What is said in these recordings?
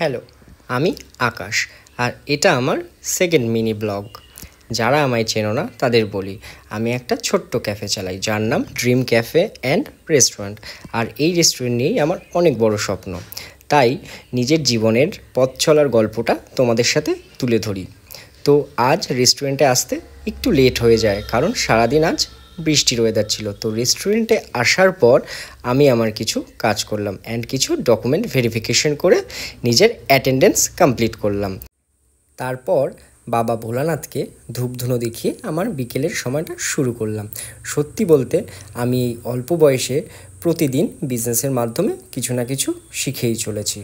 Hello, আমি আকাশ। আর এটা আমার সেকেন্ড মিনি ব্লগ। যারা আমায় চেনো না তাদের বলি, আমি একটা ছোট্ট ক্যাফে চালাই যার নাম ড্রিম ক্যাফে অ্যান্ড রেস্টুরেন্ট। আর এই রেস্টুরেন্ট নিয়েই আমার অনেক বড় স্বপ্ন, তাই নিজের জীবনের পথ চলার গল্পটা তোমাদের সাথে তুলে ধরি। তো আজ রেস্টুরেন্টে আসতে একটু লেট হয়ে যায়, কারণ সারাদিন আজ বৃষ্টির ওয়েদার ছিল। তো রেস্টুরেন্টে আসার পর আমি আমার কিছু কাজ করলাম অ্যান্ড কিছু ডকুমেন্ট ভেরিফিকেশন করে নিজের অ্যাটেন্ডেন্স কমপ্লিট করলাম। তারপর বাবা ভোলানাথকে ধূপধুনো দেখিয়ে আমার বিকেলের সময়টা শুরু করলাম। সত্যি বলতে আমি এই অল্প বয়সে প্রতিদিন বিজনেসের মাধ্যমে কিছু না কিছু শিখেই চলেছি।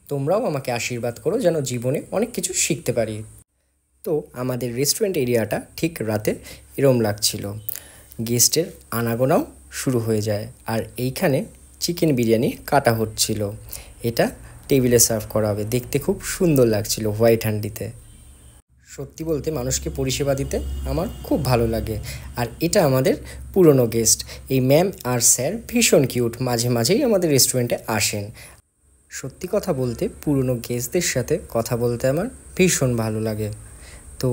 তোমরাও আমাকে আশীর্বাদ করো যেন জীবনে অনেক কিছু শিখতে পারি। তো আমাদের রেস্টুরেন্ট এরিয়াটা ঠিক রাতে এরম লাগছিল, গেস্টের আনাগোনাও শুরু হয়ে যায়। আর এইখানে চিকেন বিরিয়ানি কাটা হচ্ছিল, এটা টেবিলে সার্ভ করা হবে। দেখতে খুব সুন্দর লাগছিল হোয়াইট হান্ডিতে। সত্যি বলতে মানুষকে পরিষেবা দিতে আমার খুব ভালো লাগে। আর এটা আমাদের পুরনো গেস্ট, এই ম্যাম আর স্যার ভীষণ কিউট, মাঝে মাঝেই আমাদের রেস্টুরেন্টে আসেন। সত্যি কথা বলতে পুরনো গেস্টদের সাথে কথা বলতে আমার ভীষণ ভালো লাগে। তো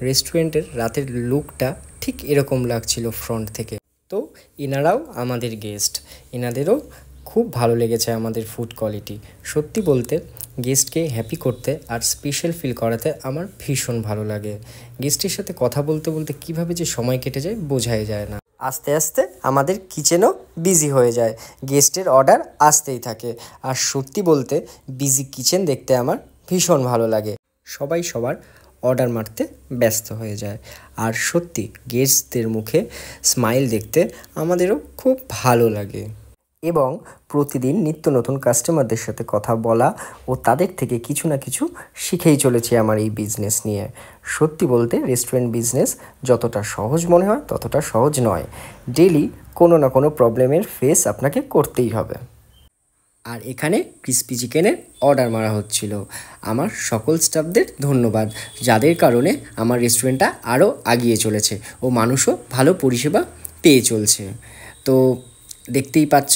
রেস্টুরেন্টের রাতের লুকটা ঠিক এরকম লাগছিল ফ্রন্ট থেকে। তো এনারাও আমাদের গেস্ট, এনাদেরও খুব ভালো লেগেছে আমাদের ফুড কোয়ালিটি। সত্যি বলতে গেস্টকে হ্যাপি করতে আর স্পেশাল ফিল করাতে আমার ভীষণ ভালো লাগে। গেস্টের সাথে কথা বলতে বলতে কীভাবে যে সময় কেটে যায় বোঝাই যায় না। আস্তে আস্তে আমাদের কিচেনও বিজি হয়ে যায়, গেস্টের অর্ডার আসতেই থাকে। আর সত্যি বলতে বিজি কিচেন দেখতে আমার ভীষণ ভালো লাগে। সবাই সবার অর্ডার মারতে ব্যস্ত হয়ে যায়। আর সত্যি গেস্টদের মুখে স্মাইল দেখতে আমাদেরও খুব ভালো লাগে। এবং প্রতিদিন নিত্য নতুন কাস্টমারদের সাথে কথা বলা ও তাদের থেকে কিছু না কিছু শিখেই চলেছি আমার এই বিজনেস নিয়ে। সত্যি বলতে রেস্টুরেন্ট বিজনেস যতটা সহজ মনে হয় ততটা সহজ নয়। ডেলি কোনো না কোনো প্রবলেমের ফেস আপনাকে করতেই হবে। আর এখানে ক্রিসপি চিকেনের অর্ডার মারা হচ্ছিল। আমার সকল স্টাফদের ধন্যবাদ, যাদের কারণে আমার রেস্টুরেন্টটা আরও এগিয়ে চলেছে ও মানুষও ভালো পরিষেবা পেয়ে চলছে। তো দেখতেই পাচ্ছ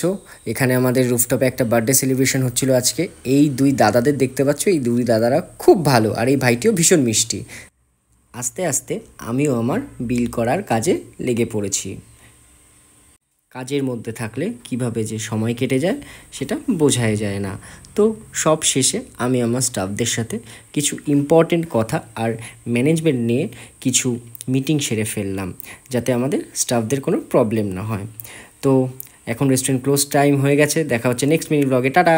এখানে আমাদের রুফটপে একটা বার্থডে সেলিব্রেশন হচ্ছিল আজকে। এই দুই দাদাদের দেখতে পাচ্ছ, এই দুই দাদারা খুব ভালো, আর এই ভাইটিও ভীষণ মিষ্টি। আস্তে আস্তে আমিও আমার বিল করার কাজে লেগে পড়েছি। কাজের মধ্যে থাকলে কিভাবে যে সময় কেটে যায় সেটা বোঝাই যায় না। তো সব শেষে আমি আমার স্টাফদের সাথে কিছু ইম্পর্টেন্ট কথা আর ম্যানেজমেন্ট নিয়ে কিছু মিটিং সেরে ফেললাম, যাতে আমাদের স্টাফদের কোনো প্রবলেম না হয়। তো এখন রেস্টুরেন্ট ক্লোজ টাইম হয়ে গেছে, দেখা হচ্ছে নেক্সট মিনি ব্লগে। টাটা।